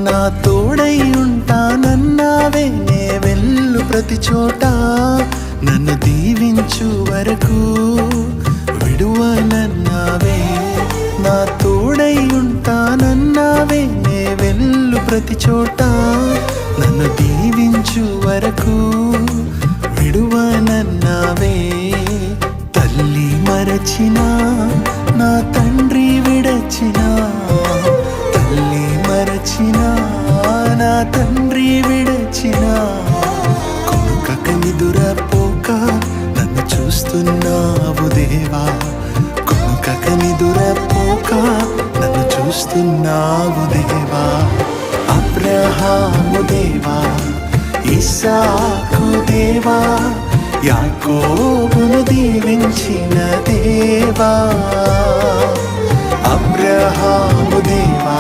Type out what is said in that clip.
నా తోడై ఉంటానన్నావే, నే వెళ్ళు ప్రతి చోట, నన్ను దీవించు వరకు విడువనన్నావే. నా తోడై ఉంటానన్నావే, నే వెళ్ళు ప్రతి చోట, నన్ను దీవించు వరకు విడువనన్నావే. తల్లి మరచినా, నా తండ్రి విడచినా, తల్లి మరచినా, నా తండ్రి విడచినా, కొనుకక నిదురపోక నన్ను చూస్తున్నావు దేవా, కొనుకక నిదురపోక నన్ను చూస్తున్నావు దేవా. అబ్రహాము దేవా, ఇస్సాకు దేవా, యాకోబును దీవించిన దేవా. అబ్రహాము దేవా,